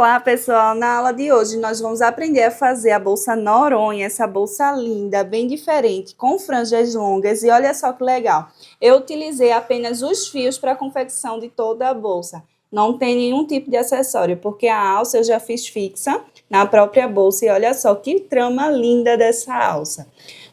Olá pessoal, na aula de hoje nós vamos aprender a fazer a bolsa Noronha, essa bolsa linda, bem diferente, com franjas longas e olha só que legal. Eu utilizei apenas os fios para a confecção de toda a bolsa, não tem nenhum tipo de acessório, porque a alça eu já fiz fixa na própria bolsa e olha só que trama linda dessa alça.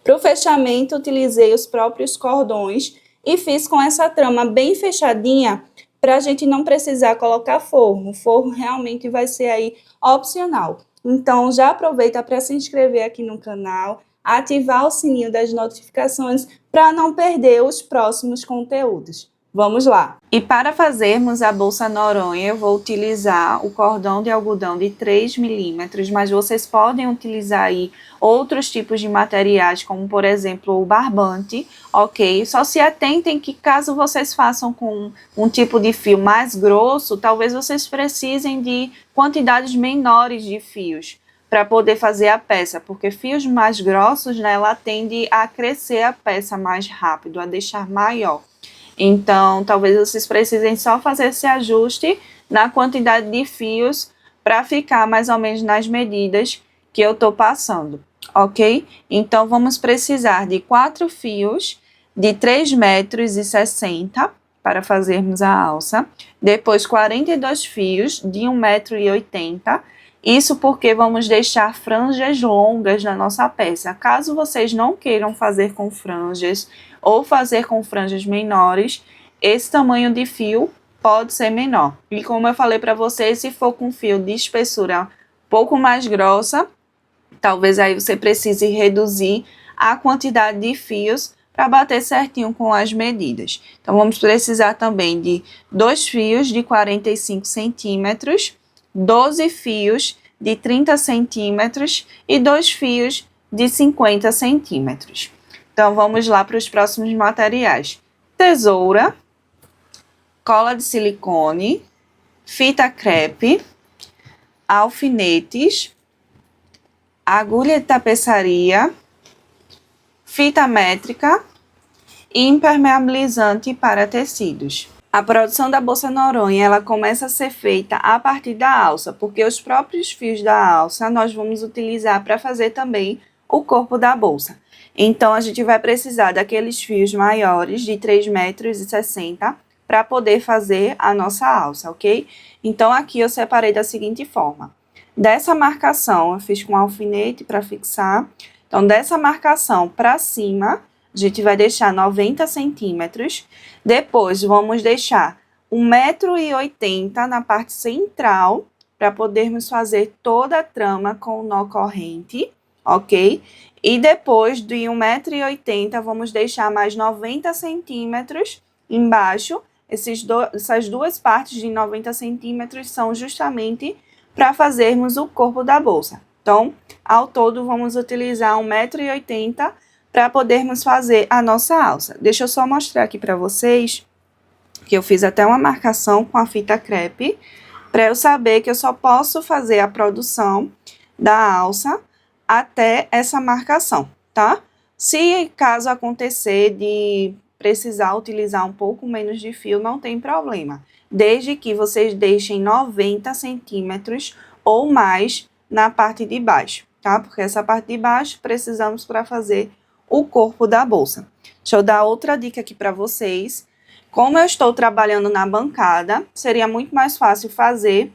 Para o fechamento utilizei os próprios cordões e fiz com essa trama bem fechadinha, para a gente não precisar colocar forro. O forro realmente vai ser aí opcional. Então, já aproveita para se inscrever aqui no canal, ativar o sininho das notificações para não perder os próximos conteúdos. Vamos lá! E para fazermos a bolsa Noronha, eu vou utilizar o cordão de algodão de 3 milímetros, mas vocês podem utilizar aí outros tipos de materiais, como por exemplo o barbante, ok? Só se atentem que caso vocês façam com um tipo de fio mais grosso, talvez vocês precisem de quantidades menores de fios para poder fazer a peça, porque fios mais grossos, né, ela tende a crescer a peça mais rápido, a deixar maior. Então, talvez vocês precisem só fazer esse ajuste na quantidade de fios para ficar mais ou menos nas medidas que eu estou passando, ok? Então, vamos precisar de 4 fios de 3,60 m para fazermos a alça. Depois, 42 fios de 1,80 m. Isso porque vamos deixar franjas longas na nossa peça. Caso vocês não queiram fazer com franjas ou fazer com franjas menores, esse tamanho de fio pode ser menor. E como eu falei para vocês, se for com fio de espessura um pouco mais grossa, talvez aí você precise reduzir a quantidade de fios para bater certinho com as medidas. Então, vamos precisar também de 2 fios de 45 centímetros, 12 fios de 30 centímetros e 2 fios de 50 centímetros. Então, vamos lá para os próximos materiais. Tesoura, cola de silicone, fita crepe, alfinetes, agulha de tapeçaria, fita métrica e impermeabilizante para tecidos. A produção da bolsa Noronha, ela começa a ser feita a partir da alça, porque os próprios fios da alça nós vamos utilizar para fazer também o corpo da bolsa. Então, a gente vai precisar daqueles fios maiores de 3,60 m para poder fazer a nossa alça, ok? Então, aqui eu separei da seguinte forma. Dessa marcação, eu fiz com alfinete para fixar. Então, dessa marcação para cima, a gente vai deixar 90 centímetros. Depois, vamos deixar 1,80 m na parte central, para podermos fazer toda a trama com o nó corrente, ok? E depois de 1,80 m, vamos deixar mais 90 centímetros embaixo. Essas duas partes de 90 centímetros são justamente para fazermos o corpo da bolsa. Então, ao todo, vamos utilizar 1,80 m para podermos fazer a nossa alça. Deixa eu só mostrar aqui para vocês que eu fiz até uma marcação com a fita crepe, para eu saber que eu só posso fazer a produção da alça até essa marcação, tá? Se caso acontecer de precisar utilizar um pouco menos de fio, não tem problema, desde que vocês deixem 90 centímetros ou mais na parte de baixo, tá? Porque essa parte de baixo precisamos para fazer o corpo da bolsa. Deixa eu dar outra dica aqui para vocês. Como eu estou trabalhando na bancada, seria muito mais fácil fazer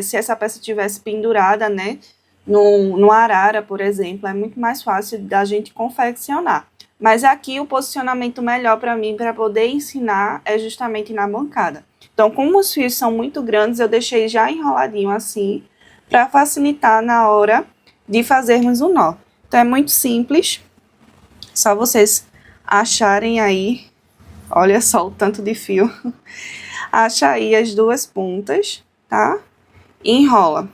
se essa peça tivesse pendurada, né? No arara, por exemplo, é muito mais fácil da gente confeccionar. Mas aqui o posicionamento melhor para mim, para poder ensinar, é justamente na bancada. Então, como os fios são muito grandes, eu deixei já enroladinho assim, para facilitar na hora de fazermos o nó. Então, é muito simples, só vocês acharem aí, olha só o tanto de fio, acha aí as duas pontas, tá? E enrola.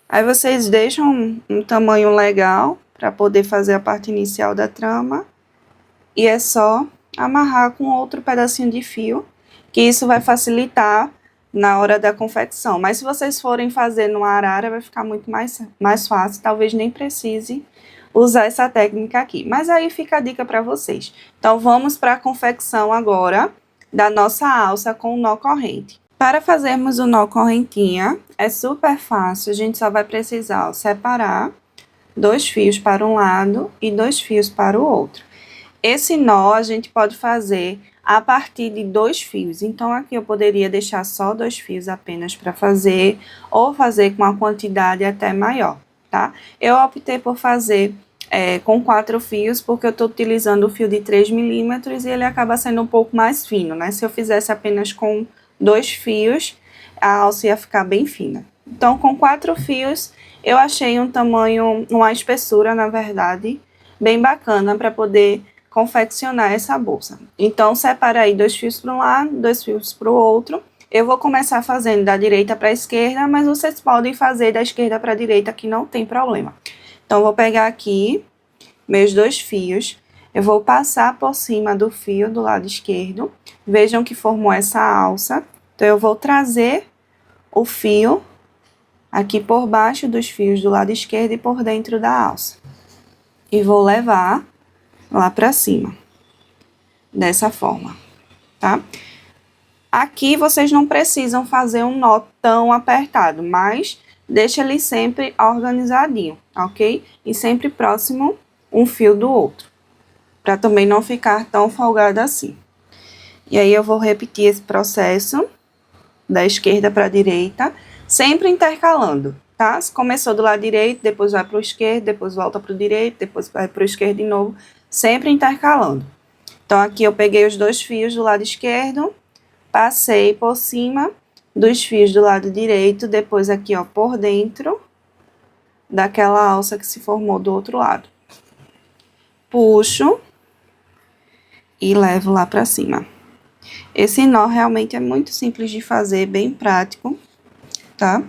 Aí vocês deixam um tamanho legal para poder fazer a parte inicial da trama. E é só amarrar com outro pedacinho de fio, que isso vai facilitar na hora da confecção. Mas se vocês forem fazer no arara, vai ficar muito mais fácil. Talvez nem precise usar essa técnica aqui. Mas aí fica a dica para vocês. Então, vamos para a confecção agora da nossa alça com o nó corrente. Para fazermos o nó correntinha, é super fácil, a gente só vai precisar separar 2 fios para um lado e 2 fios para o outro. Esse nó a gente pode fazer a partir de 2 fios, então aqui eu poderia deixar só 2 fios apenas para fazer, ou fazer com uma quantidade até maior, tá? Eu optei por fazer com 4 fios, porque eu estou utilizando o fio de 3 milímetros e ele acaba sendo um pouco mais fino, né? Se eu fizesse apenas com 2 fios, a alça ia ficar bem fina. Então, com 4 fios, eu achei um tamanho, uma espessura, na verdade, bem bacana para poder confeccionar essa bolsa. Então, separa aí 2 fios para um lado, 2 fios para o outro. Eu vou começar fazendo da direita para a esquerda, mas vocês podem fazer da esquerda para a direita, que não tem problema. Então, vou pegar aqui meus 2 fios, eu vou passar por cima do fio do lado esquerdo. Vejam que formou essa alça. Então, eu vou trazer o fio aqui por baixo dos fios do lado esquerdo e por dentro da alça. E vou levar lá pra cima, dessa forma, tá? Aqui vocês não precisam fazer um nó tão apertado, mas deixa ele sempre organizadinho, ok? E sempre próximo um fio do outro, para também não ficar tão folgado assim. E aí eu vou repetir esse processo da esquerda para a direita, sempre intercalando, tá? Se começou do lado direito, depois vai para o esquerdo, depois volta para o direito, depois vai para o esquerdo de novo, sempre intercalando. Então, aqui eu peguei os 2 fios do lado esquerdo, passei por cima dos fios do lado direito, depois aqui, ó, por dentro daquela alça que se formou do outro lado. Puxo e levo lá pra cima. Esse nó realmente é muito simples de fazer, bem prático, tá?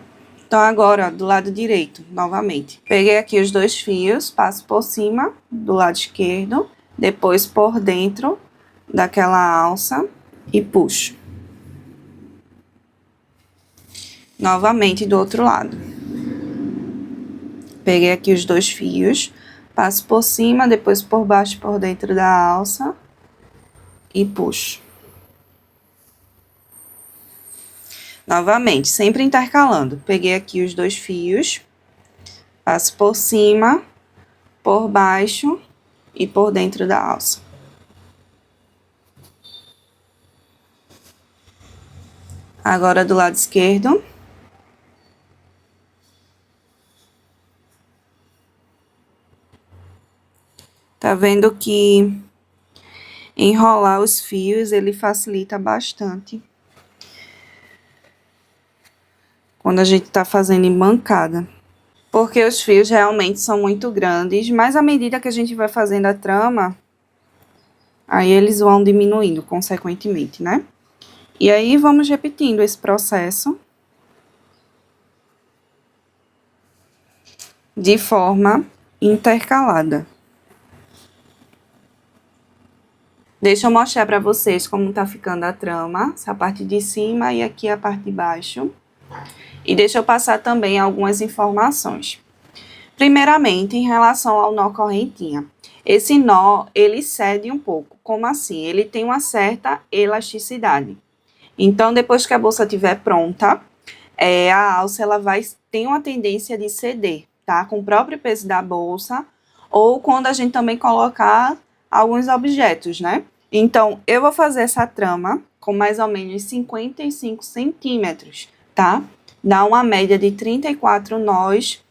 Então, agora, ó, do lado direito, novamente. Peguei aqui os 2 fios, passo por cima do lado esquerdo, depois por dentro daquela alça e puxo. Novamente do outro lado. Peguei aqui os 2 fios, passo por cima, depois por baixo, por dentro da alça e puxo. Novamente, sempre intercalando. Peguei aqui os 2 fios, passo por cima, por baixo e por dentro da alça. Agora do lado esquerdo. Tá vendo que enrolar os fios, ele facilita bastante quando a gente tá fazendo em bancada. Porque os fios realmente são muito grandes, mas à medida que a gente vai fazendo a trama, aí eles vão diminuindo consequentemente, né? E aí, vamos repetindo esse processo de forma intercalada. Deixa eu mostrar para vocês como tá ficando a trama, essa parte de cima e aqui a parte de baixo. E deixa eu passar também algumas informações. Primeiramente, em relação ao nó correntinha. Esse nó, ele cede um pouco. Como assim? Ele tem uma certa elasticidade. Então, depois que a bolsa estiver pronta, a alça ela tem uma tendência de ceder, tá? Com o próprio peso da bolsa, ou quando a gente também colocar alguns objetos, né? Então, eu vou fazer essa trama com mais ou menos 55 centímetros, tá? Dá uma média de 34 nós,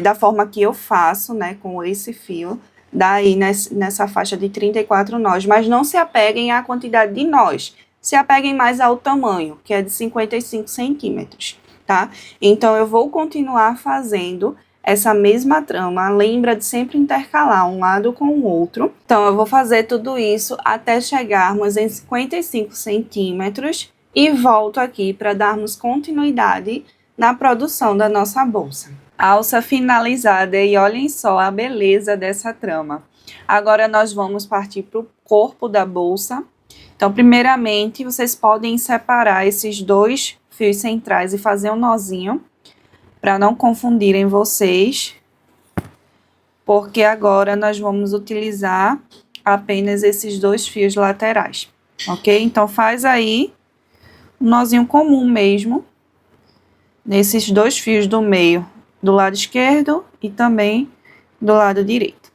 da forma que eu faço, né? Com esse fio, daí nessa faixa de 34 nós, mas não se apeguem à quantidade de nós, se apeguem mais ao tamanho, que é de 55 centímetros, tá? Então, eu vou continuar fazendo essa mesma trama, lembra de sempre intercalar um lado com o outro. Então, eu vou fazer tudo isso até chegarmos em 55 centímetros e volto aqui para darmos continuidade na produção da nossa bolsa. Alça finalizada e olhem só a beleza dessa trama. Agora, nós vamos partir para o corpo da bolsa. Então, primeiramente, vocês podem separar esses 2 fios centrais e fazer um nozinho, para não confundirem vocês, porque agora nós vamos utilizar apenas esses 2 fios laterais, ok? Então, faz aí um nozinho comum mesmo, nesses dois fios do meio, do lado esquerdo e também do lado direito,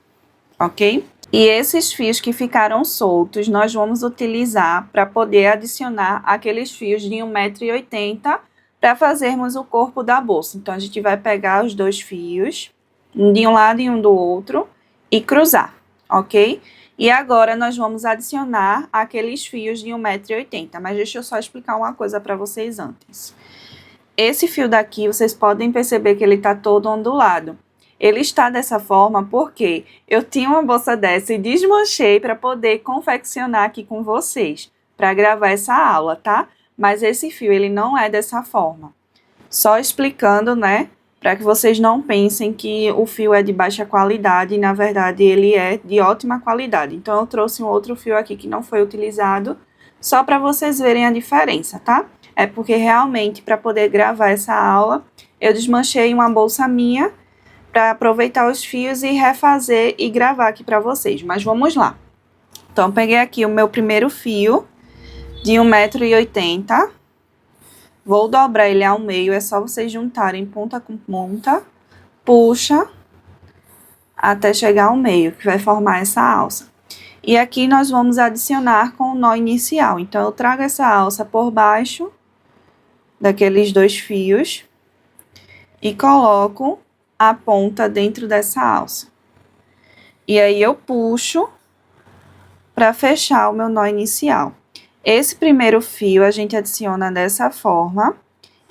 ok? E esses fios que ficaram soltos, nós vamos utilizar para poder adicionar aqueles fios de 1,80 m para fazermos o corpo da bolsa. Então, a gente vai pegar os dois fios, um de um lado e um do outro, e cruzar, ok? E agora, nós vamos adicionar aqueles fios de 1,80 m, mas deixa eu só explicar uma coisa para vocês antes. Esse fio daqui, vocês podem perceber que ele está todo ondulado. Ele está dessa forma porque eu tinha uma bolsa dessa e desmanchei para poder confeccionar aqui com vocês, para gravar essa aula, tá? Mas esse fio, ele não é dessa forma. Só explicando, né? Para que vocês não pensem que o fio é de baixa qualidade e, na verdade, ele é de ótima qualidade. Então, eu trouxe um outro fio aqui que não foi utilizado, só para vocês verem a diferença, tá? É porque, realmente, para poder gravar essa aula, eu desmanchei uma bolsa minha para aproveitar os fios e refazer e gravar aqui para vocês. Mas vamos lá. Então, peguei aqui o meu primeiro fio de 1,80 m. Vou dobrar ele ao meio, é só vocês juntarem ponta com ponta, puxa até chegar ao meio, que vai formar essa alça. E aqui nós vamos adicionar com o nó inicial. Então, eu trago essa alça por baixo daqueles dois fios e coloco a ponta dentro dessa alça. E aí, eu puxo para fechar o meu nó inicial. Esse primeiro fio a gente adiciona dessa forma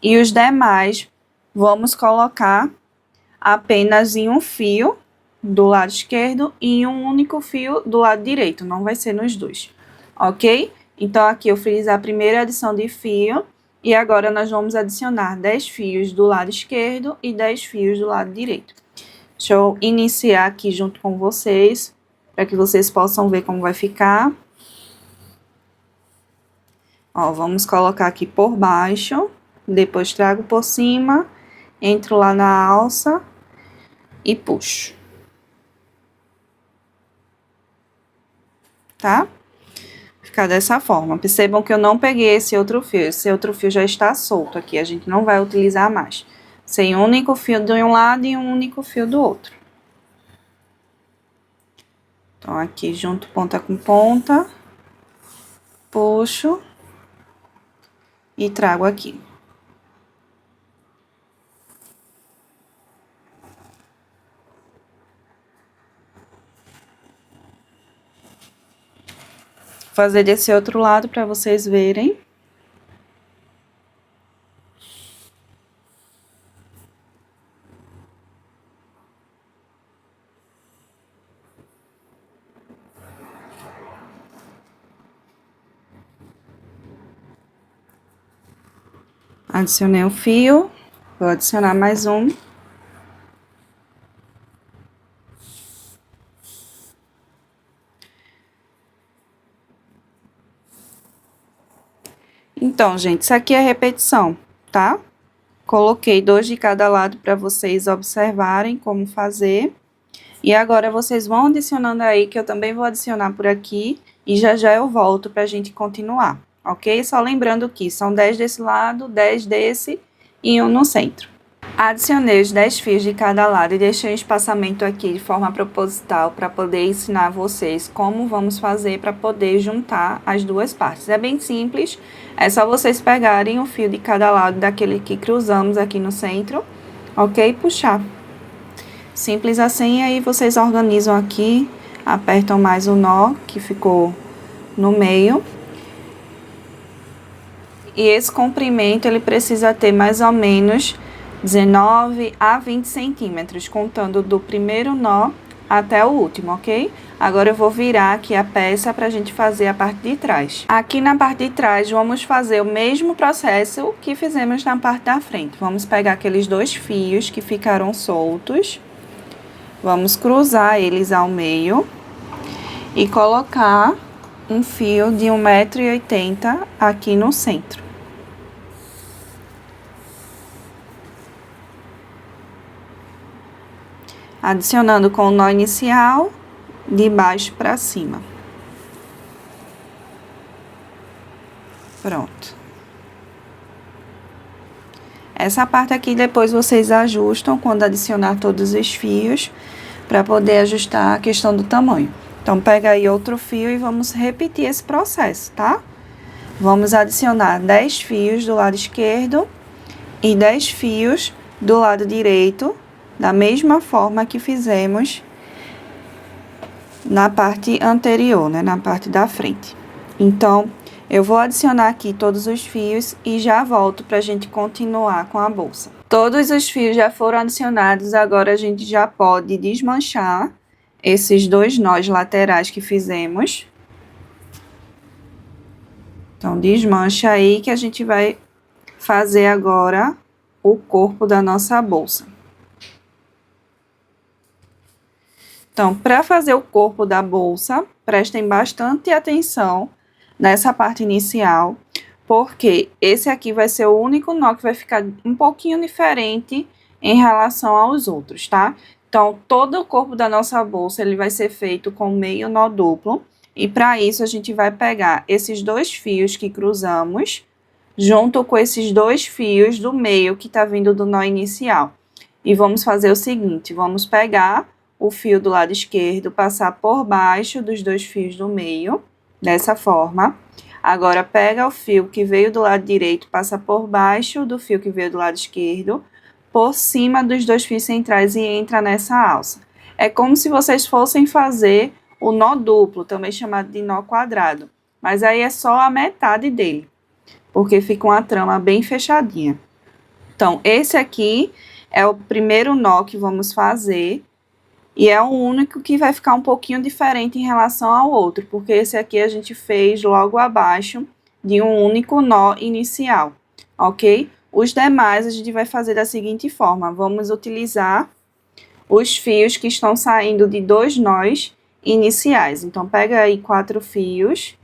e os demais vamos colocar apenas em um fio do lado esquerdo e em um único fio do lado direito, não vai ser nos dois, ok? Então, aqui eu fiz a primeira adição de fio e agora nós vamos adicionar 10 fios do lado esquerdo e 10 fios do lado direito. Deixa eu iniciar aqui junto com vocês, para que vocês possam ver como vai ficar. Ó, vamos colocar aqui por baixo, depois trago por cima, entro lá na alça e puxo. Tá? Ficar dessa forma. Percebam que eu não peguei esse outro fio já está solto aqui, a gente não vai utilizar mais. Sem um único fio de um lado e um único fio do outro. Então, aqui junto ponta com ponta, puxo e trago aqui. Vou fazer desse outro lado para vocês verem. Adicionei o fio, vou adicionar mais um. Então, gente, isso aqui é repetição, tá? Coloquei 2 de cada lado para vocês observarem como fazer. E agora, vocês vão adicionando aí, que eu também vou adicionar por aqui. E já já eu volto pra gente continuar, ok? Só lembrando que são 10 desse lado, 10 desse e um no centro. Adicionei os 10 fios de cada lado e deixei um espaçamento aqui de forma proposital para poder ensinar vocês como vamos fazer para poder juntar as duas partes. É bem simples, é só vocês pegarem o fio de cada lado daquele que cruzamos aqui no centro, ok? Puxar. Simples assim, aí vocês organizam aqui, apertam mais o nó que ficou no meio. E esse comprimento, ele precisa ter mais ou menos 19 a 20 centímetros, contando do primeiro nó até o último, ok? Agora eu vou virar aqui a peça pra gente fazer a parte de trás. Aqui na parte de trás, vamos fazer o mesmo processo que fizemos na parte da frente. Vamos pegar aqueles 2 fios que ficaram soltos, vamos cruzar eles ao meio e colocar um fio de 1,80 m aqui no centro. Adicionando com o nó inicial, de baixo para cima. Pronto. Essa parte aqui depois vocês ajustam quando adicionar todos os fios, para poder ajustar a questão do tamanho. Então, pega aí outro fio e vamos repetir esse processo, tá? Vamos adicionar 10 fios do lado esquerdo e 10 fios do lado direito, da mesma forma que fizemos na parte anterior, né? Na parte da frente. Então, eu vou adicionar aqui todos os fios e já volto para a gente continuar com a bolsa. Todos os fios já foram adicionados, agora a gente já pode desmanchar esses 2 nós laterais que fizemos. Então, desmancha aí que a gente vai fazer agora o corpo da nossa bolsa. Então, para fazer o corpo da bolsa, prestem bastante atenção nessa parte inicial, porque esse aqui vai ser o único nó que vai ficar um pouquinho diferente em relação aos outros, tá? Então, todo o corpo da nossa bolsa, ele vai ser feito com meio nó duplo, e para isso a gente vai pegar esses 2 fios que cruzamos, junto com esses 2 fios do meio que tá vindo do nó inicial. E vamos fazer o seguinte, vamos pegar o fio do lado esquerdo, passar por baixo dos 2 fios do meio, dessa forma. Agora, pega o fio que veio do lado direito, passa por baixo do fio que veio do lado esquerdo, por cima dos 2 fios centrais e entra nessa alça. É como se vocês fossem fazer o nó duplo, também chamado de nó quadrado. Mas aí é só a metade dele, porque fica uma trama bem fechadinha. Então, esse aqui é o primeiro nó que vamos fazer. E é o único que vai ficar um pouquinho diferente em relação ao outro, porque esse aqui a gente fez logo abaixo de um único nó inicial, ok? Os demais a gente vai fazer da seguinte forma, vamos utilizar os fios que estão saindo de 2 nós iniciais. Então, pega aí 4 fios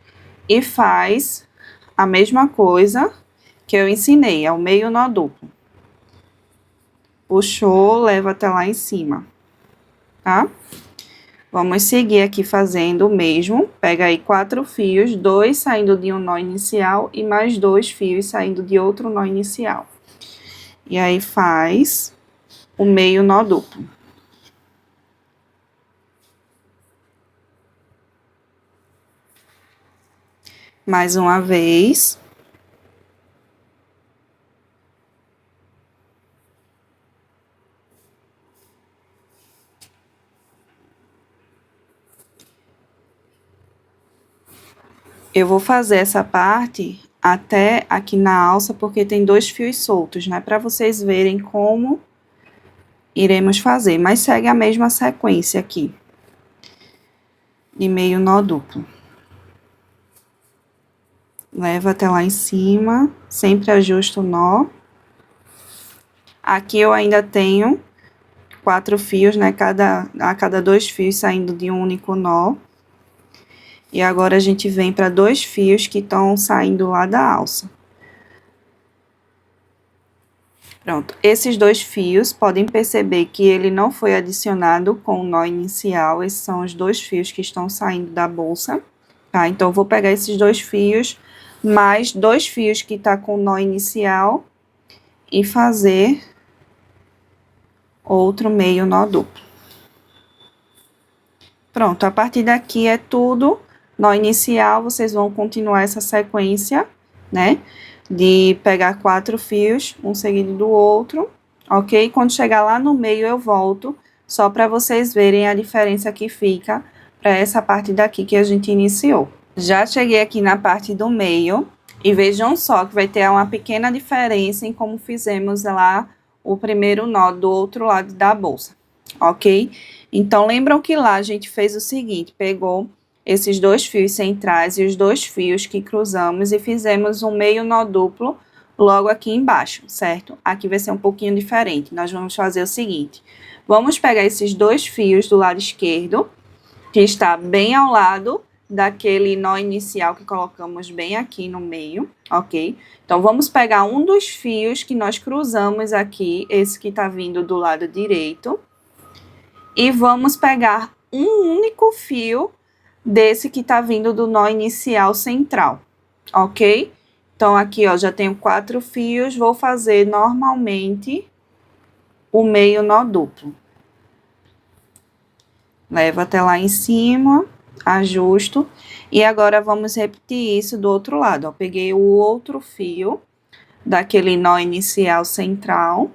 e faz a mesma coisa que eu ensinei, é o meio nó duplo. Puxou, leva até lá em cima. Tá? Vamos seguir aqui fazendo o mesmo. Pega aí 4 fios, 2 saindo de um nó inicial e mais 2 fios saindo de outro nó inicial. E aí faz o meio nó duplo. Mais uma vez. Eu vou fazer essa parte até aqui na alça, porque tem 2 fios soltos, né? Para vocês verem como iremos fazer. Mas segue a mesma sequência aqui. De meio nó duplo. Leva até lá em cima, sempre ajusta o nó. Aqui eu ainda tenho 4 fios, né? A cada 2 fios saindo de um único nó. E agora a gente vem para 2 fios que estão saindo lá da alça. Pronto, esses 2 fios, podem perceber que ele não foi adicionado com o nó inicial. Esses são os 2 fios que estão saindo da bolsa, tá? Então, eu vou pegar esses 2 fios, mais 2 fios que tá com o nó inicial e fazer outro meio nó duplo. Pronto, a partir daqui é tudo nó inicial, vocês vão continuar essa sequência, né? De pegar 4 fios, um seguido do outro, ok? Quando chegar lá no meio, eu volto, só para vocês verem a diferença que fica para essa parte daqui que a gente iniciou. Já cheguei aqui na parte do meio, e vejam só que vai ter uma pequena diferença em como fizemos lá o primeiro nó do outro lado da bolsa, ok? Então, lembram que lá a gente fez o seguinte, pegou esses 2 fios centrais e os 2 fios que cruzamos e fizemos um meio nó duplo logo aqui embaixo, certo? Aqui vai ser um pouquinho diferente, nós vamos fazer o seguinte, vamos pegar esses 2 fios do lado esquerdo, que está bem ao lado daquele nó inicial que colocamos bem aqui no meio, ok? Então, vamos pegar um dos fios que nós cruzamos aqui, esse que tá vindo do lado direito, e vamos pegar um único fio desse que tá vindo do nó inicial central, ok? Então, aqui, ó, já tenho 4 fios, vou fazer normalmente o meio nó duplo. Levo até lá em cima, ajusto, e agora vamos repetir isso do outro lado, ó. Peguei o outro fio daquele nó inicial central,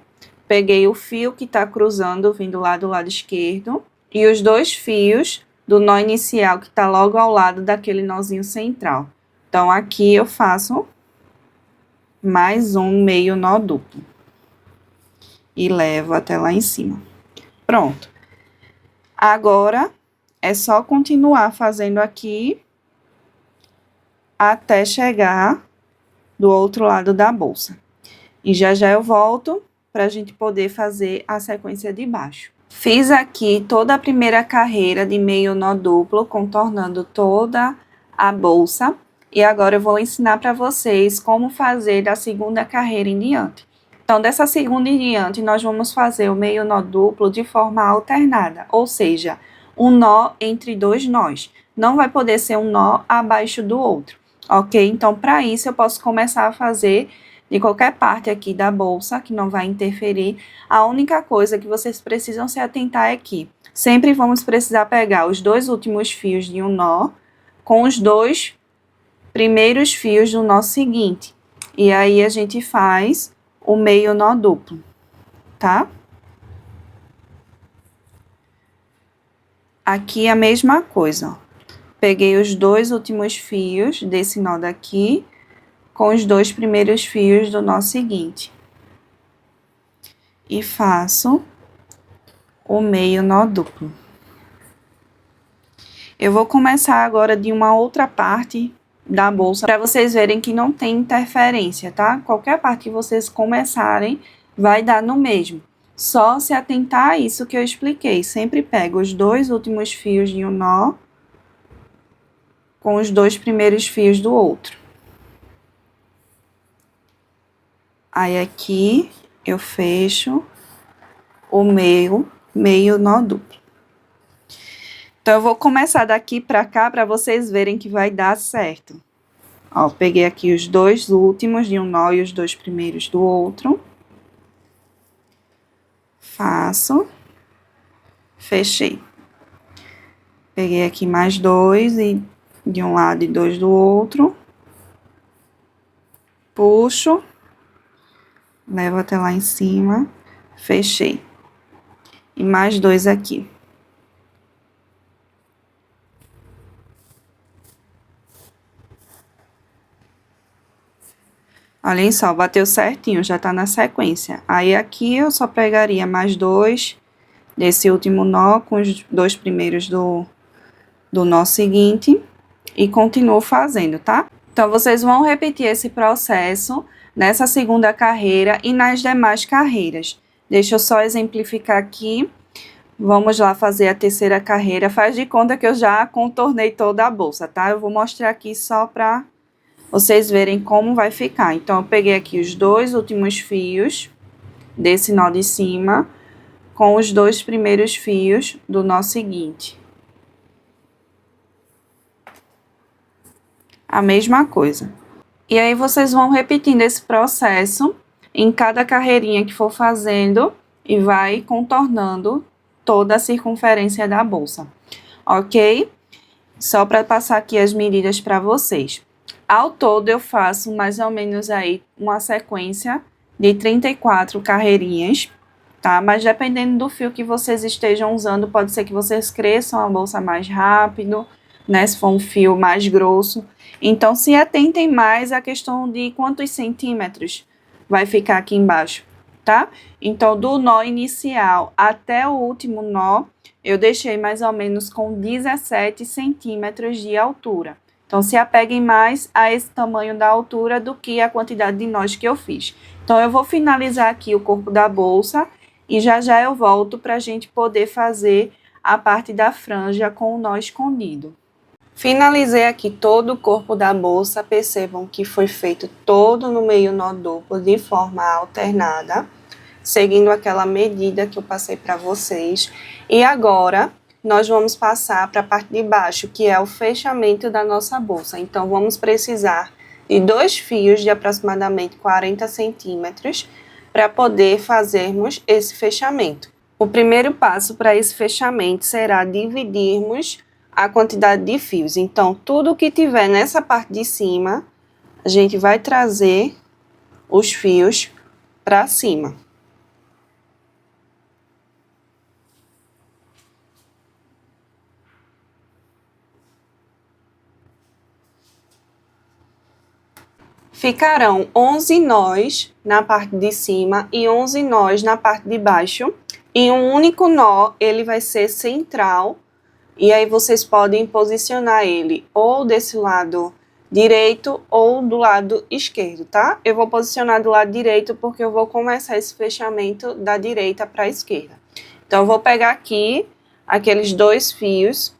peguei o fio que tá cruzando, vindo lá do lado esquerdo, e os 2 fios do nó inicial que tá logo ao lado daquele nozinho central. Então, aqui eu faço mais um meio nó duplo. E levo até lá em cima. Pronto. Agora, é só continuar fazendo aqui até chegar do outro lado da bolsa. E já eu volto para a gente poder fazer a sequência de baixo. Fiz aqui toda a primeira carreira de meio nó duplo, contornando toda a bolsa. E agora eu vou ensinar para vocês como fazer da segunda carreira em diante. Então, dessa segunda em diante, nós vamos fazer o meio nó duplo de forma alternada, ou seja, um nó entre 2 nós. Não vai poder ser um nó abaixo do outro, ok? Então, para isso, eu posso começar a fazer de qualquer parte aqui da bolsa, que não vai interferir. A única coisa que vocês precisam se atentar é que sempre vamos precisar pegar os 2 últimos fios de um nó com os 2 primeiros fios do nó seguinte. E aí, a gente faz o meio nó duplo, tá? Aqui a mesma coisa, ó. Peguei os 2 últimos fios desse nó daqui com os 2 primeiros fios do nó seguinte. E faço o meio nó duplo. Eu vou começar agora de uma outra parte da bolsa para vocês verem que não tem interferência, tá? Qualquer parte que vocês começarem vai dar no mesmo. Só se atentar a isso que eu expliquei. Sempre pego os 2 últimos fios de um nó com os 2 primeiros fios do outro. Aí, aqui, eu fecho o meio nó duplo. Então, eu vou começar daqui pra cá pra vocês verem que vai dar certo. Ó, peguei aqui os 2 últimos de um nó e os 2 primeiros do outro. Faço. Fechei. Peguei aqui mais 2 e de um lado e 2 do outro. Puxo. Levo até lá em cima. Fechei. E mais 2 aqui. Olhem só, bateu certinho, já tá na sequência. Aí, aqui, eu só pegaria mais 2 desse último nó com os 2 primeiros do nó seguinte e continuo fazendo, tá? Então, vocês vão repetir esse processo nessa segunda carreira e nas demais carreiras. Deixa eu só exemplificar aqui. Vamos lá fazer a terceira carreira. Faz de conta que eu já contornei toda a bolsa, tá? Eu vou mostrar aqui só pra vocês verem como vai ficar. Então, eu peguei aqui os 2 últimos fios desse nó de cima com os 2 primeiros fios do nó seguinte. A mesma coisa. E aí, vocês vão repetindo esse processo em cada carreirinha que for fazendo e vai contornando toda a circunferência da bolsa, ok? Só para passar aqui as medidas para vocês. Ao todo, eu faço mais ou menos aí uma sequência de 34 carreirinhas, tá? Mas dependendo do fio que vocês estejam usando, pode ser que vocês cresçam a bolsa mais rápido, né? Se for um fio mais grosso. Então, se atentem mais à questão de quantos centímetros vai ficar aqui embaixo, tá? Então, do nó inicial até o último nó, eu deixei mais ou menos com 17 centímetros de altura. Então, se apeguem mais a esse tamanho da altura do que a quantidade de nós que eu fiz. Então, eu vou finalizar aqui o corpo da bolsa e já eu volto para a gente poder fazer a parte da franja com o nó escondido. Finalizei aqui todo o corpo da bolsa. Percebam que foi feito todo no meio nó duplo de forma alternada, seguindo aquela medida que eu passei para vocês. E agora, nós vamos passar para a parte de baixo, que é o fechamento da nossa bolsa. Então, vamos precisar de 2 fios de aproximadamente 40 centímetros para poder fazermos esse fechamento. O primeiro passo para esse fechamento será dividirmos a quantidade de fios. Então, tudo que tiver nessa parte de cima, a gente vai trazer os fios para cima. Ficarão 11 nós na parte de cima e 11 nós na parte de baixo. E um único nó, ele vai ser central. E aí vocês podem posicionar ele ou desse lado direito ou do lado esquerdo, tá? Eu vou posicionar do lado direito porque eu vou começar esse fechamento da direita para a esquerda. Então, eu vou pegar aqui aqueles 2 fios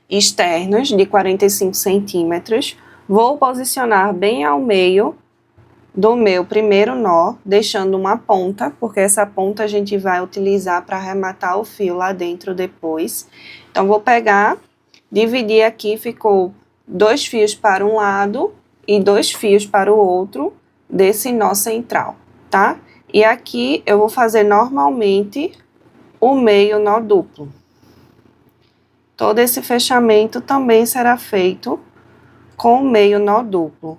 externos de 45 centímetros. Vou posicionar bem ao meio do meu primeiro nó, deixando uma ponta, porque essa ponta a gente vai utilizar para arrematar o fio lá dentro depois. Então, vou pegar, dividir aqui, ficou 2 fios para um lado e 2 fios para o outro desse nó central, tá? E aqui eu vou fazer normalmente o meio nó duplo. Todo esse fechamento também será feito com o meio nó duplo.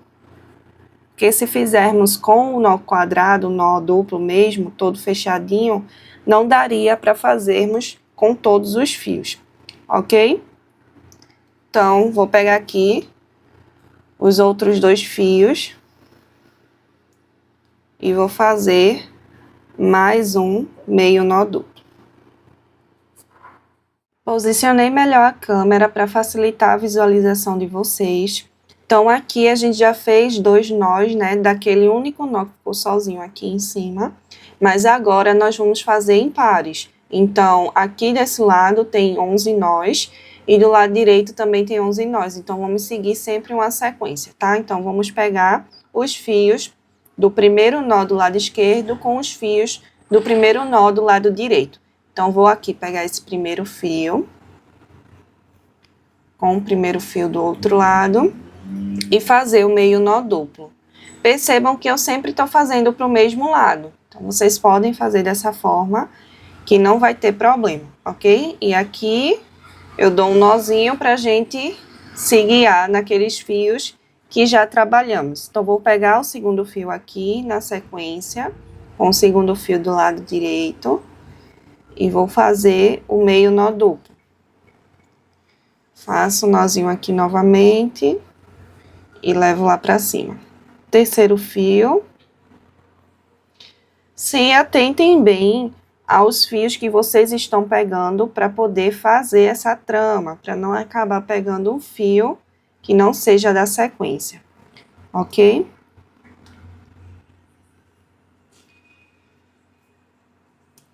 Porque se fizermos com o nó quadrado, o nó duplo mesmo, todo fechadinho, não daria para fazermos com todos os fios, ok? Então, vou pegar aqui os outros 2 fios e vou fazer mais um meio nó duplo. Posicionei melhor a câmera para facilitar a visualização de vocês. Então, aqui a gente já fez 2 nós, né, daquele único nó que ficou sozinho aqui em cima. Mas agora nós vamos fazer em pares. Então, aqui desse lado tem 11 nós e do lado direito também tem 11 nós. Então, vamos seguir sempre uma sequência, tá? Então, vamos pegar os fios do primeiro nó do lado esquerdo com os fios do primeiro nó do lado direito. Então, vou aqui pegar esse primeiro fio com o primeiro fio do outro lado e fazer o meio nó duplo. Percebam que eu sempre estou fazendo para o mesmo lado. Então, vocês podem fazer dessa forma que não vai ter problema, ok? E aqui eu dou um nozinho para a gente se guiar naqueles fios que já trabalhamos. Então, vou pegar o segundo fio aqui na sequência, com o segundo fio do lado direito, e vou fazer o meio nó duplo. Faço o nozinho aqui novamente e levo lá para cima. Terceiro fio. Se atentem bem aos fios que vocês estão pegando para poder fazer essa trama, para não acabar pegando um fio que não seja da sequência, ok?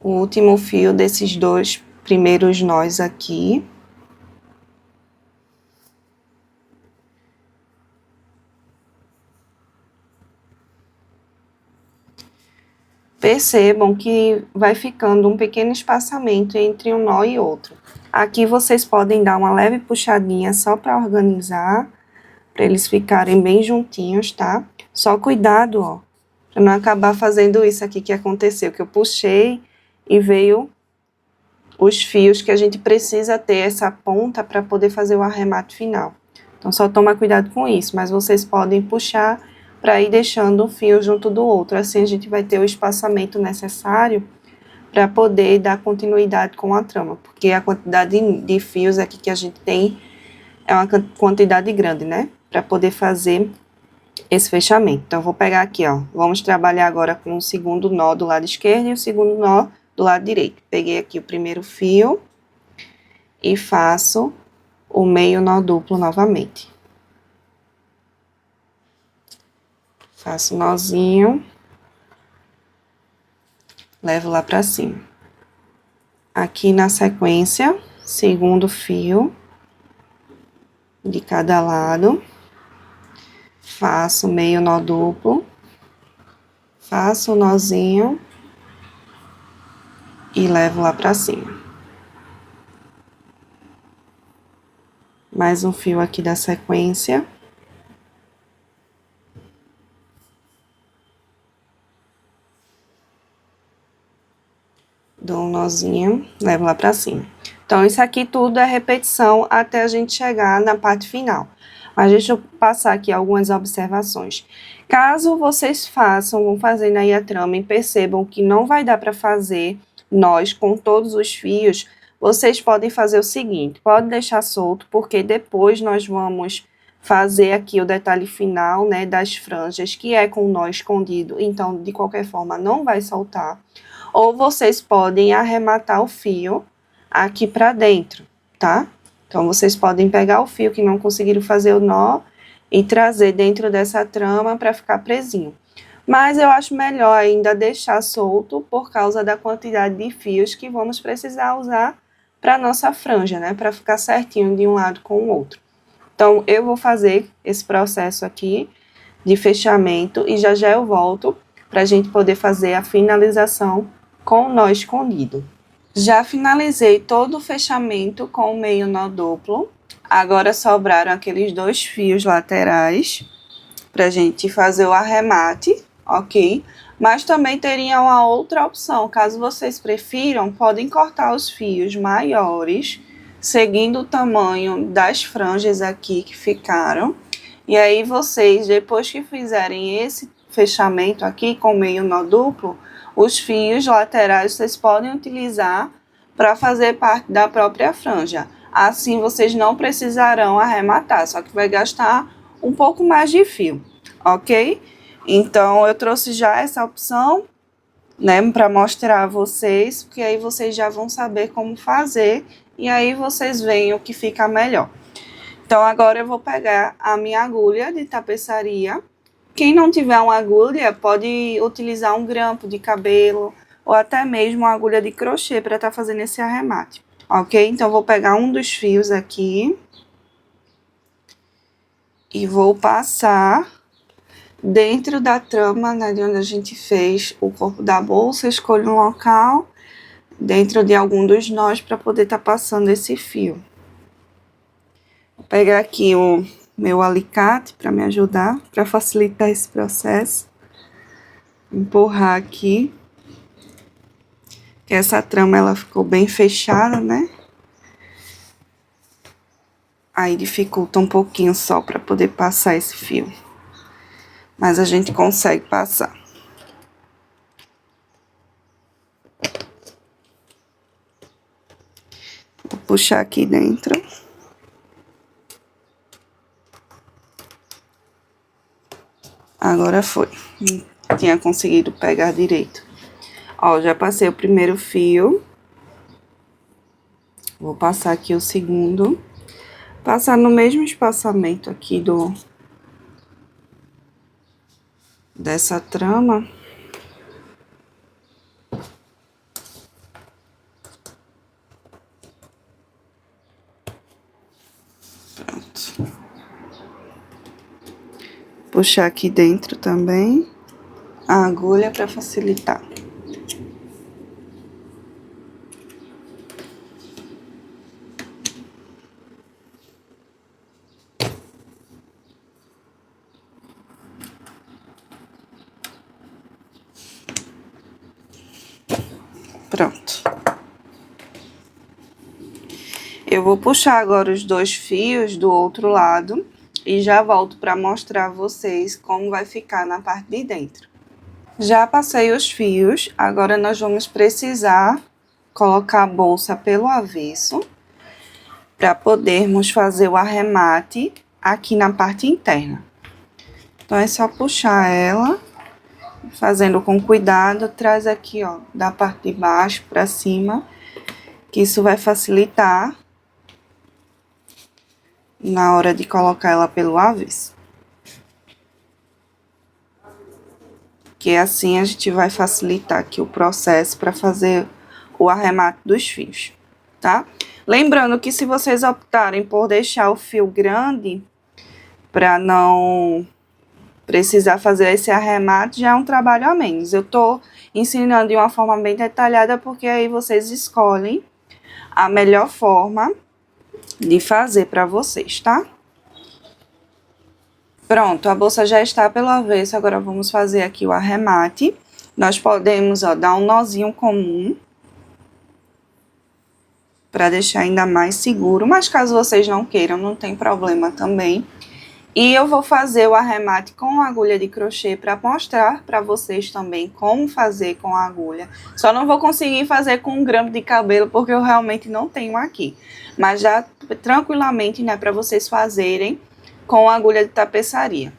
O último fio desses 2 primeiros nós aqui. Percebam que vai ficando um pequeno espaçamento entre um nó e outro. Aqui vocês podem dar uma leve puxadinha só para organizar, para eles ficarem bem juntinhos, tá? Só cuidado, ó, para não acabar fazendo isso aqui que aconteceu, que eu puxei e veio os fios que a gente precisa ter essa ponta para poder fazer o arremate final. Então, só toma cuidado com isso, mas vocês podem puxar para ir deixando um fio junto do outro. Assim, a gente vai ter o espaçamento necessário para poder dar continuidade com a trama, porque a quantidade de fios aqui que a gente tem é uma quantidade grande, né? Para poder fazer esse fechamento. Então, vou pegar aqui, ó. Vamos trabalhar agora com o segundo nó do lado esquerdo e o segundo nó do lado direito. Peguei aqui o primeiro fio e faço o meio nó duplo novamente. Faço um nozinho, levo lá pra cima. Aqui na sequência, segundo fio de cada lado, faço meio nó duplo, faço o nozinho e levo lá pra cima. Mais um fio aqui da sequência. Dou um nozinho, levo lá pra cima. Então, isso aqui tudo é repetição até a gente chegar na parte final. Mas deixa eu passar aqui algumas observações. Caso vocês vão fazendo aí a trama e percebam que não vai dar para fazer nós com todos os fios, vocês podem fazer o seguinte, pode deixar solto, porque depois nós vamos fazer aqui o detalhe final, né, das franjas, que é com o nó escondido, então, de qualquer forma, não vai soltar. Ou vocês podem arrematar o fio aqui para dentro, tá? Então, vocês podem pegar o fio que não conseguiram fazer o nó e trazer dentro dessa trama para ficar presinho. Mas eu acho melhor ainda deixar solto por causa da quantidade de fios que vamos precisar usar para nossa franja, né? Para ficar certinho de um lado com o outro. Então, eu vou fazer esse processo aqui de fechamento e já eu volto para a gente poder fazer a finalização com o nó escondido. Já finalizei todo o fechamento com o meio nó duplo. Agora sobraram aqueles 2 fios laterais para a gente fazer o arremate, ok? Mas também teria uma outra opção, caso vocês prefiram, podem cortar os fios maiores, seguindo o tamanho das franjas aqui que ficaram. E aí vocês, depois que fizerem esse fechamento aqui com meio nó duplo, os fios laterais vocês podem utilizar para fazer parte da própria franja. Assim vocês não precisarão arrematar, só que vai gastar um pouco mais de fio, ok? Então eu trouxe já essa opção, né, para mostrar a vocês, porque aí vocês já vão saber como fazer e aí vocês veem o que fica melhor. Então agora eu vou pegar a minha agulha de tapeçaria. Quem não tiver uma agulha pode utilizar um grampo de cabelo ou até mesmo uma agulha de crochê para estar fazendo esse arremate, ok? Então, vou pegar um dos fios aqui e vou passar dentro da trama, né, de onde a gente fez o corpo da bolsa. Escolho um local dentro de algum dos nós para poder estar passando esse fio. Vou pegar aqui o meu alicate para me ajudar, para facilitar esse processo. Empurrar aqui. Essa trama ela ficou bem fechada, né? Aí dificulta um pouquinho só para poder passar esse fio. Mas a gente consegue passar. Vou puxar aqui dentro. Agora foi. Não tinha conseguido pegar direito. Ó, já passei o primeiro fio. Vou passar aqui o segundo. Passar no mesmo espaçamento aqui dessa trama. Pronto. Puxar aqui dentro também a agulha para facilitar. Pronto. Eu vou puxar agora os 2 fios do outro lado e já volto para mostrar a vocês como vai ficar na parte de dentro. Já passei os fios, agora nós vamos precisar colocar a bolsa pelo avesso para podermos fazer o arremate aqui na parte interna. Então, é só puxar ela, fazendo com cuidado, traz aqui, ó, da parte de baixo para cima, que isso vai facilitar na hora de colocar ela pelo avesso. Que assim a gente vai facilitar aqui o processo para fazer o arremate dos fios, tá? Lembrando que se vocês optarem por deixar o fio grande, para não precisar fazer esse arremate, já é um trabalho a menos. Eu tô ensinando de uma forma bem detalhada, porque aí vocês escolhem a melhor forma de fazer para vocês, tá? Pronto, a bolsa já está pelo avesso, agora vamos fazer aqui o arremate. Nós podemos, ó, dar um nozinho comum para deixar ainda mais seguro, mas caso vocês não queiram, não tem problema também. E eu vou fazer o arremate com agulha de crochê para mostrar para vocês também como fazer com a agulha. Só não vou conseguir fazer com 1 grama de cabelo porque eu realmente não tenho aqui. Mas já tranquilamente, né, para vocês fazerem com agulha de tapeçaria.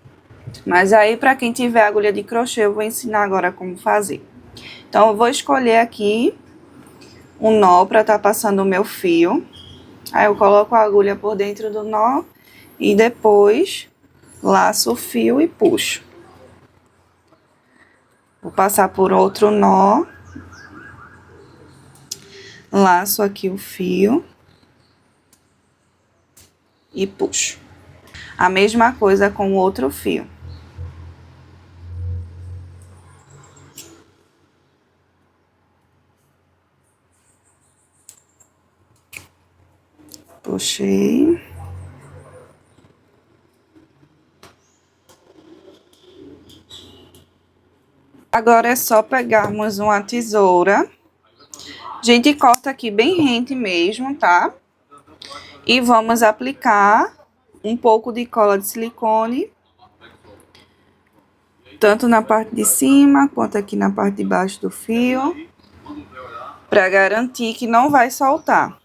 Mas aí para quem tiver agulha de crochê eu vou ensinar agora como fazer. Então eu vou escolher aqui um nó para estar passando o meu fio. Aí eu coloco a agulha por dentro do nó e depois laço o fio e puxo. Vou passar por outro nó. Laço aqui o fio e puxo. A mesma coisa com o outro fio. Puxei. Agora é só pegarmos uma tesoura. A gente corta aqui bem rente mesmo, tá? E vamos aplicar um pouco de cola de silicone. Tanto na parte de cima, quanto aqui na parte de baixo do fio. Pra garantir que não vai soltar,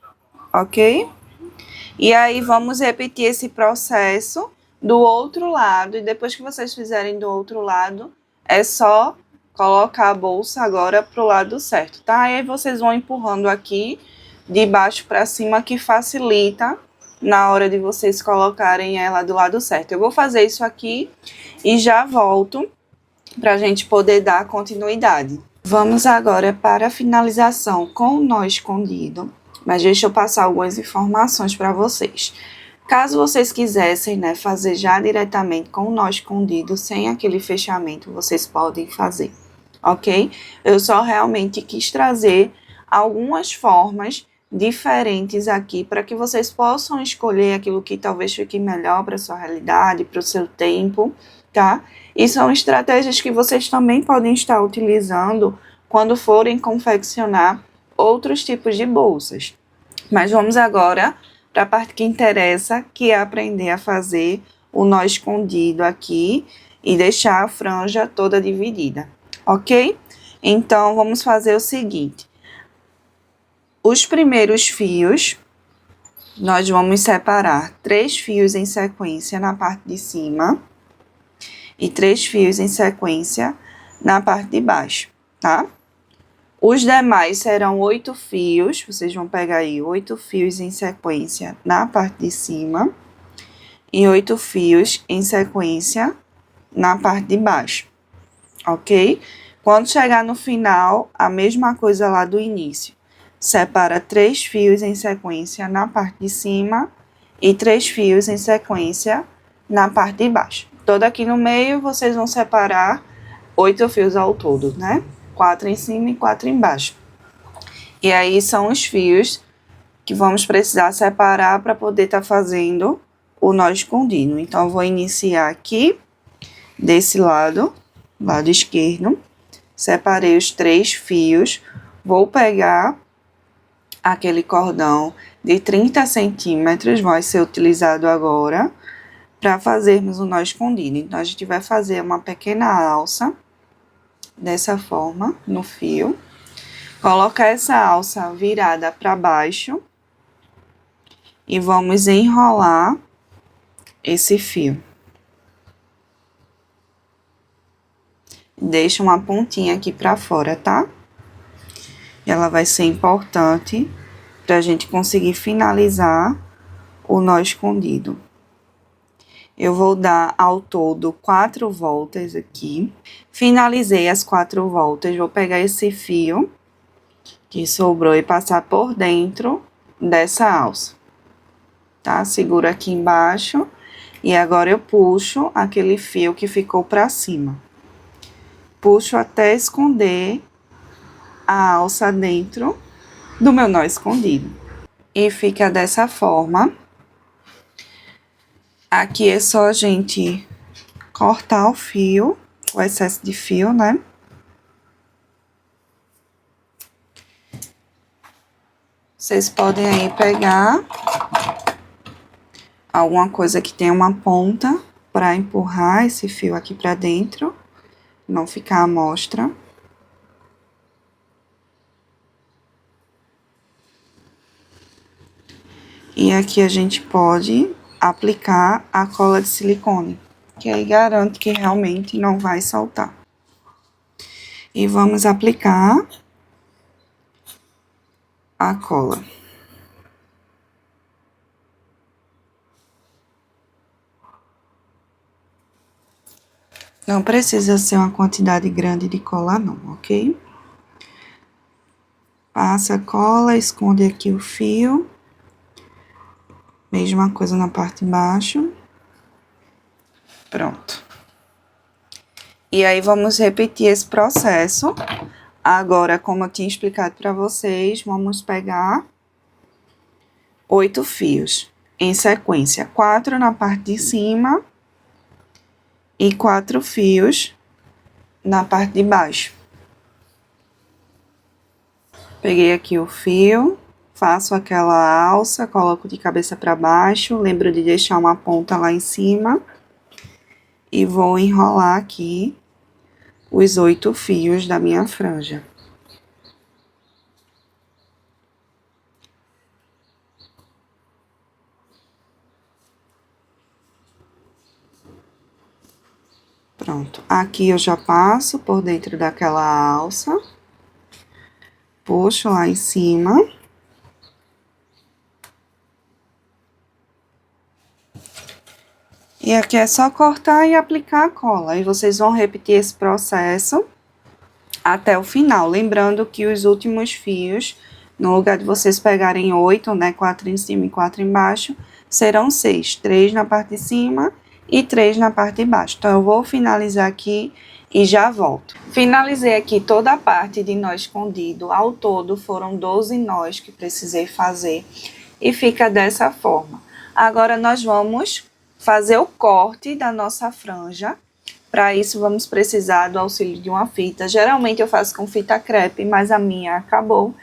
ok? E aí, vamos repetir esse processo do outro lado. E depois que vocês fizerem do outro lado, é só colocar a bolsa agora pro lado certo, tá? E aí, vocês vão empurrando aqui de baixo pra cima, que facilita na hora de vocês colocarem ela do lado certo. Eu vou fazer isso aqui e já volto pra gente poder dar continuidade. Vamos agora para a finalização com o nó escondido. Mas deixa eu passar algumas informações para vocês. Caso vocês quisessem, né, fazer já diretamente com o nó escondido, sem aquele fechamento, vocês podem fazer, ok? Eu só realmente quis trazer algumas formas diferentes aqui para que vocês possam escolher aquilo que talvez fique melhor para sua realidade, para o seu tempo, tá? E são estratégias que vocês também podem estar utilizando quando forem confeccionar outros tipos de bolsas. Mas vamos agora para a parte que interessa, que é aprender a fazer o nó escondido aqui e deixar a franja toda dividida, ok? Então, vamos fazer o seguinte. Os primeiros fios, nós vamos separar 3 fios em sequência na parte de cima e 3 fios em sequência na parte de baixo, tá? Os demais serão 8 fios, vocês vão pegar aí 8 fios em sequência na parte de cima e 8 fios em sequência na parte de baixo, ok? Quando chegar no final, a mesma coisa lá do início. Separa 3 fios em sequência na parte de cima e 3 fios em sequência na parte de baixo. Todo aqui no meio, vocês vão separar 8 fios ao todo, né? 4 em cima e 4 embaixo. E aí são os fios que vamos precisar separar para poder estar fazendo o nó escondido. Então, eu vou iniciar aqui desse lado esquerdo. Separei os 3 fios. Vou pegar aquele cordão de 30 centímetros, vai ser utilizado agora para fazermos o nó escondido. Então, a gente vai fazer uma pequena alça dessa forma no fio, colocar essa alça virada para baixo e vamos enrolar esse fio. Deixa uma pontinha aqui para fora, tá? E ela vai ser importante para a gente conseguir finalizar o nó escondido. Eu vou dar ao todo 4 voltas aqui. Finalizei as 4 voltas, vou pegar esse fio que sobrou e passar por dentro dessa alça, tá? Seguro aqui embaixo e agora eu puxo aquele fio que ficou pra cima. Puxo até esconder a alça dentro do meu nó escondido. E fica dessa forma. Aqui é só a gente cortar o fio, o excesso de fio, né? Vocês podem aí pegar alguma coisa que tenha uma ponta para empurrar esse fio aqui para dentro, não ficar à mostra. E aqui a gente pode aplicar a cola de silicone, que aí garante que realmente não vai soltar. E vamos aplicar a cola. Não precisa ser uma quantidade grande de cola não, ok? Passa a cola, esconde aqui o fio. Mesma coisa na parte de baixo. Pronto. E aí, vamos repetir esse processo. Agora, como eu tinha explicado para vocês, vamos pegar 8 fios em sequência. 4 na parte de cima e 4 fios na parte de baixo. Peguei aqui o fio, faço aquela alça, coloco de cabeça para baixo, lembro de deixar uma ponta lá em cima. E vou enrolar aqui os 8 fios da minha franja. Pronto, aqui eu já passo por dentro daquela alça, puxo lá em cima. E aqui é só cortar e aplicar a cola. E vocês vão repetir esse processo até o final. Lembrando que os últimos fios, no lugar de vocês pegarem 8, né, 4 em cima e 4 embaixo, serão 6. 3 na parte de cima e 3 na parte de baixo. Então, eu vou finalizar aqui e já volto. Finalizei aqui toda a parte de nó escondido. Ao todo, foram 12 nós que precisei fazer. E fica dessa forma. Agora, nós vamos fazer o corte da nossa franja. Para isso, vamos precisar do auxílio de uma fita. Geralmente, eu faço com fita crepe, mas a minha acabou.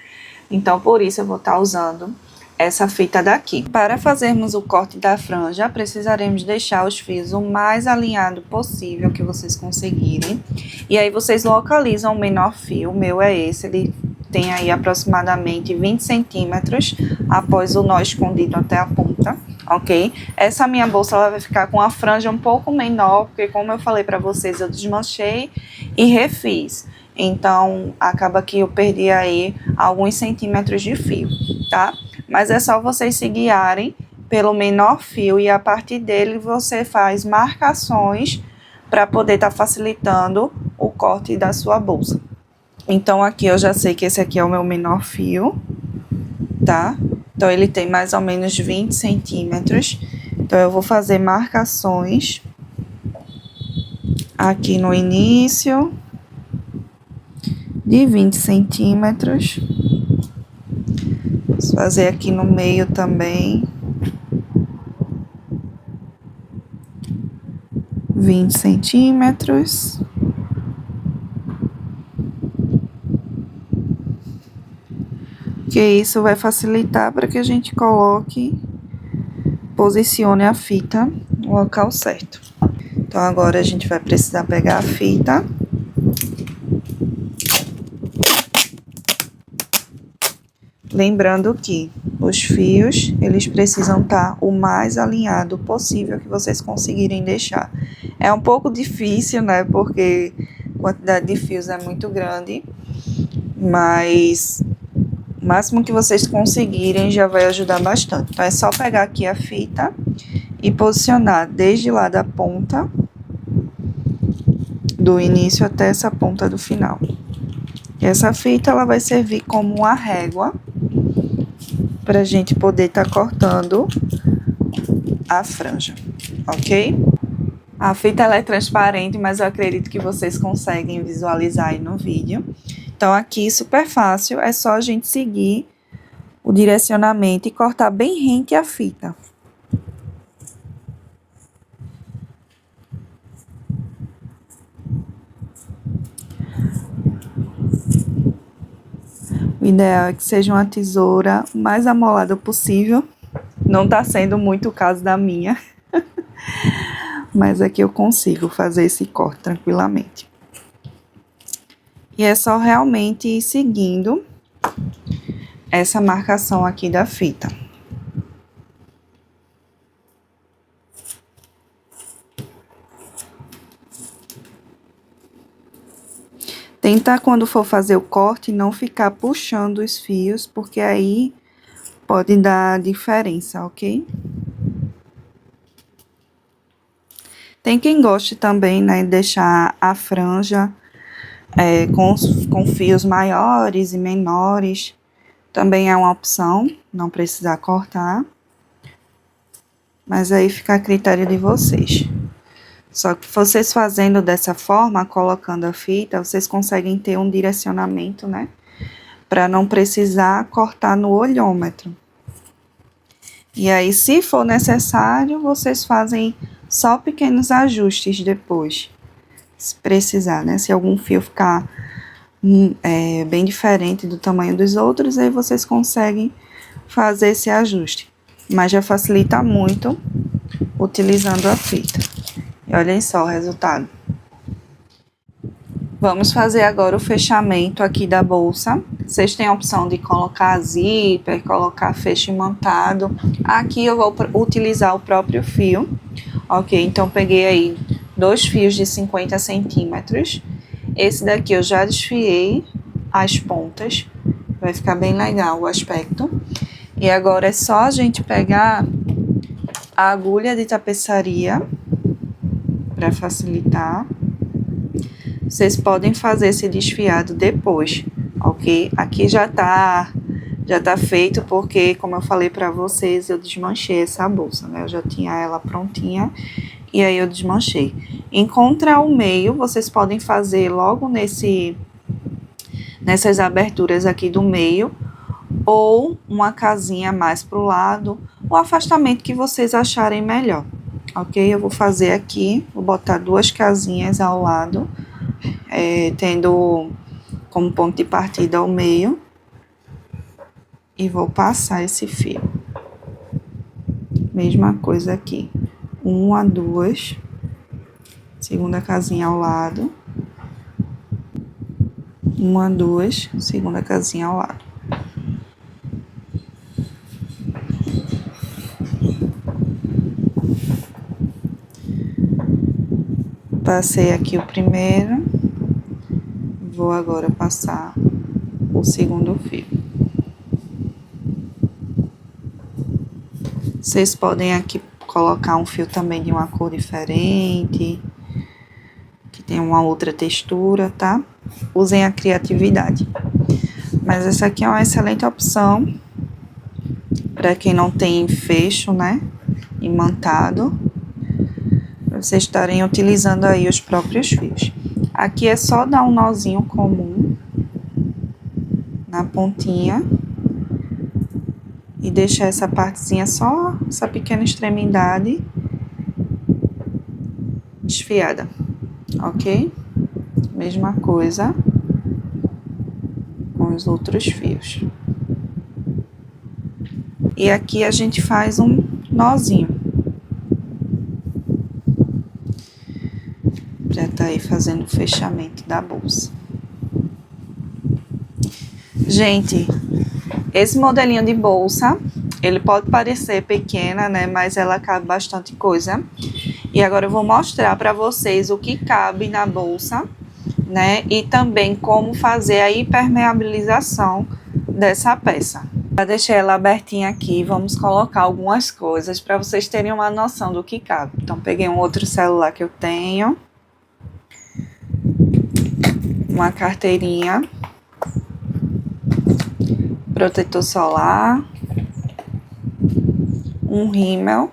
Então, por isso, eu vou estar usando essa fita daqui. Para fazermos o corte da franja, precisaremos deixar os fios o mais alinhado possível que vocês conseguirem. E aí, vocês localizam o menor fio. O meu é esse, ele tem aí aproximadamente 20 centímetros após o nó escondido até a ponta. Ok? Essa minha bolsa ela vai ficar com a franja um pouco menor, porque como eu falei para vocês, eu desmanchei e refiz. Então, acaba que eu perdi aí alguns centímetros de fio, tá? Mas é só vocês se guiarem pelo menor fio e a partir dele você faz marcações para poder estar facilitando o corte da sua bolsa. Então, aqui eu já sei que esse aqui é o meu menor fio, tá? Então, ele tem mais ou menos 20 centímetros. Então, eu vou fazer marcações aqui no início de 20 centímetros. Vou fazer aqui no meio também. 20 centímetros. Que isso vai facilitar para que a gente posicione a fita no local certo. Então, agora a gente vai precisar pegar a fita. Lembrando que os fios, eles precisam estar o mais alinhado possível que vocês conseguirem deixar. É um pouco difícil, né, porque a quantidade de fios é muito grande, mas o máximo que vocês conseguirem já vai ajudar bastante. Então, é só pegar aqui a fita e posicionar desde lá da ponta do início até essa ponta do final. E essa fita, ela vai servir como uma régua para a gente poder estar cortando a franja, ok? A fita ela é transparente, mas eu acredito que vocês conseguem visualizar aí no vídeo. Então, aqui, super fácil, é só a gente seguir o direcionamento e cortar bem rente a fita. O ideal é que seja uma tesoura o mais amolada possível. Não tá sendo muito o caso da minha. Mas aqui eu consigo fazer esse corte tranquilamente. E é só realmente ir seguindo essa marcação aqui da fita. Tenta, quando for fazer o corte, não ficar puxando os fios, porque aí pode dar diferença, ok? Tem quem goste também, né, de deixar a franja com fios maiores e menores. Também é uma opção, não precisar cortar. Mas aí fica a critério de vocês. Só que vocês fazendo dessa forma, colocando a fita, vocês conseguem ter um direcionamento, né? Para não precisar cortar no olhômetro. E aí, se for necessário, vocês fazem só pequenos ajustes depois. Se precisar, né? Se algum fio ficar bem diferente do tamanho dos outros, aí vocês conseguem fazer esse ajuste. Mas já facilita muito utilizando a fita. E olhem só o resultado. Vamos fazer agora o fechamento aqui da bolsa. Vocês têm a opção de colocar zíper, colocar fecho imantado. Aqui eu vou utilizar o próprio fio. Ok, então peguei aí 2 fios de 50 centímetros. Esse daqui eu já desfiei as pontas. Vai ficar bem legal o aspecto. E agora é só a gente pegar a agulha de tapeçaria para facilitar. Vocês podem fazer esse desfiado depois, ok? Aqui já tá feito porque, como eu falei para vocês, eu desmanchei essa bolsa, né? Eu já tinha ela prontinha e aí eu desmanchei. Encontrar o meio, vocês podem fazer logo nessas aberturas aqui do meio, ou uma casinha mais pro lado, o afastamento que vocês acharem melhor, ok? Eu vou fazer aqui, vou botar 2 casinhas ao lado, tendo como ponto de partida o meio, e vou passar esse fio. Mesma coisa aqui, 1, 2, segunda casinha ao lado, 1, 2, segunda casinha ao lado. Passei aqui o primeiro, vou agora passar o segundo fio. Vocês podem aqui colocar um fio também de uma cor diferente, que tem uma outra textura, tá? Usem a criatividade. Mas essa aqui é uma excelente opção para quem não tem fecho, né? Imantado. Pra vocês estarem utilizando aí os próprios fios. Aqui é só dar um nozinho comum na pontinha e deixar essa partezinha só, essa pequena extremidade desfiada, ok? Mesma coisa com os outros fios. E aqui a gente faz um nozinho. Já tá aí fazendo o fechamento da bolsa. Gente, esse modelinho de bolsa, ele pode parecer pequena, né? Mas ela cabe bastante coisa. E agora eu vou mostrar para vocês o que cabe na bolsa, né? E também como fazer a impermeabilização dessa peça. Já deixei ela abertinha aqui, vamos colocar algumas coisas para vocês terem uma noção do que cabe. Então, peguei um outro celular que eu tenho. Uma carteirinha, protetor solar, um rímel,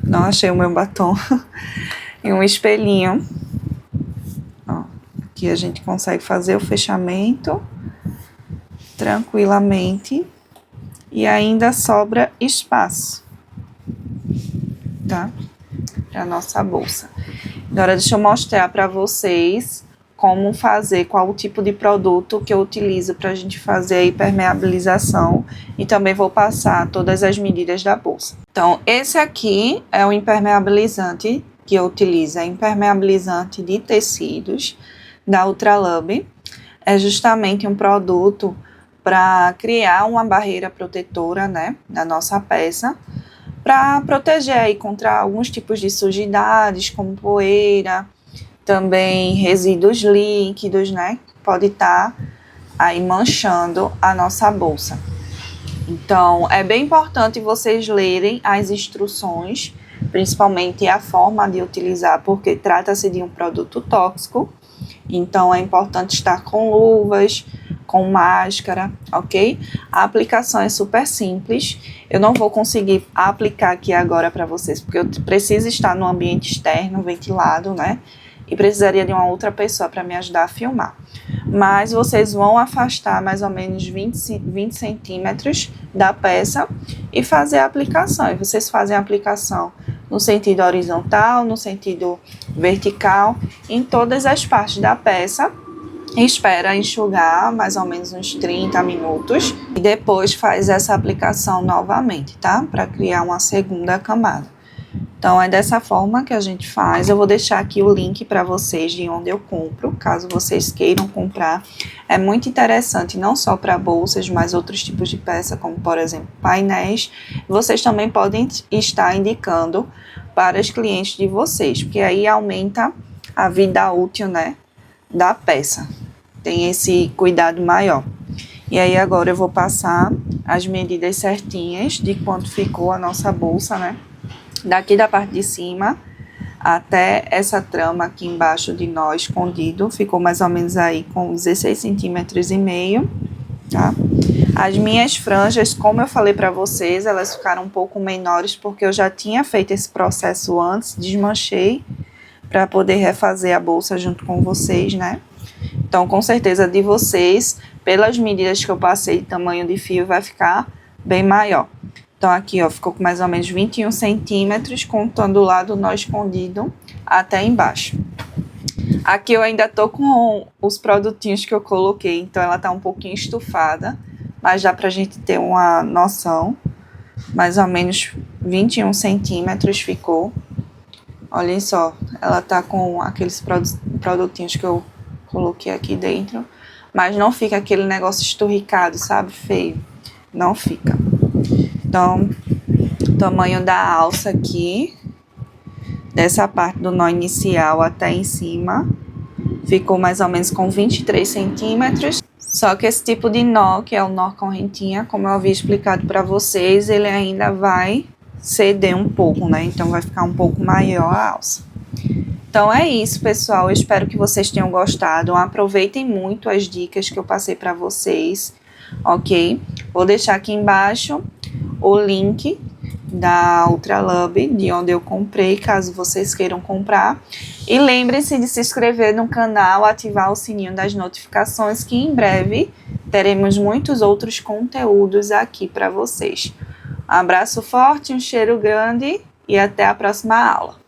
não achei o meu batom, e um espelhinho. Ó, aqui a gente consegue fazer o fechamento tranquilamente e ainda sobra espaço, tá? Para nossa bolsa. Agora deixa eu mostrar para vocês como fazer, qual o tipo de produto que eu utilizo para a gente fazer a impermeabilização, e também vou passar todas as medidas da bolsa. Então, esse aqui é o impermeabilizante que eu utilizo, é impermeabilizante de tecidos da Ultralub. É justamente um produto para criar uma barreira protetora, né, na nossa peça, para proteger aí contra alguns tipos de sujidades, como poeira, também resíduos líquidos, né, que pode estar aí manchando a nossa bolsa. Então, é bem importante vocês lerem as instruções, principalmente a forma de utilizar, porque trata-se de um produto tóxico. Então, é importante estar com luvas, com máscara, ok? A aplicação é super simples. Eu não vou conseguir aplicar aqui agora para vocês, porque eu preciso estar no ambiente externo, ventilado, né? E precisaria de uma outra pessoa para me ajudar a filmar. Mas vocês vão afastar mais ou menos 20 centímetros da peça e fazer a aplicação. E vocês fazem a aplicação no sentido horizontal, no sentido vertical, em todas as partes da peça. Espera enxugar mais ou menos uns 30 minutos e depois faz essa aplicação novamente, tá? Para criar uma segunda camada. Então, é dessa forma que a gente faz. Eu vou deixar aqui o link para vocês de onde eu compro, caso vocês queiram comprar. É muito interessante, não só para bolsas, mas outros tipos de peça, como, por exemplo, painéis. Vocês também podem estar indicando para os clientes de vocês, porque aí aumenta a vida útil, né, da peça. Tem esse cuidado maior. E aí, agora eu vou passar as medidas certinhas de quanto ficou a nossa bolsa, né? Daqui da parte de cima até essa trama aqui embaixo de nó escondido, ficou mais ou menos aí com 16 centímetros e meio, tá? As minhas franjas, como eu falei para vocês, elas ficaram um pouco menores porque eu já tinha feito esse processo antes, desmanchei para poder refazer a bolsa junto com vocês, né? Então, com certeza de vocês, pelas medidas que eu passei, tamanho de fio vai ficar bem maior. Então, aqui, ó, ficou com mais ou menos 21 centímetros, contando o lado nó escondido até embaixo. Aqui eu ainda tô com os produtinhos que eu coloquei, então ela tá um pouquinho estufada, mas dá pra gente ter uma noção. Mais ou menos 21 centímetros ficou. Olhem só, ela tá com aqueles produtinhos que eu coloquei aqui dentro, mas não fica aquele negócio esturricado, sabe? Feio. Não fica. Então, o tamanho da alça aqui, dessa parte do nó inicial até em cima, ficou mais ou menos com 23 centímetros. Só que esse tipo de nó, que é o nó correntinha, como eu havia explicado para vocês, ele ainda vai ceder um pouco, né? Então, vai ficar um pouco maior a alça. Então, é isso, pessoal. Eu espero que vocês tenham gostado. Aproveitem muito as dicas que eu passei para vocês, ok? Vou deixar aqui embaixo o link da Ultralub, de onde eu comprei, caso vocês queiram comprar. E lembrem-se de se inscrever no canal, ativar o sininho das notificações, que em breve teremos muitos outros conteúdos aqui para vocês. Um abraço forte, um cheiro grande e até a próxima aula.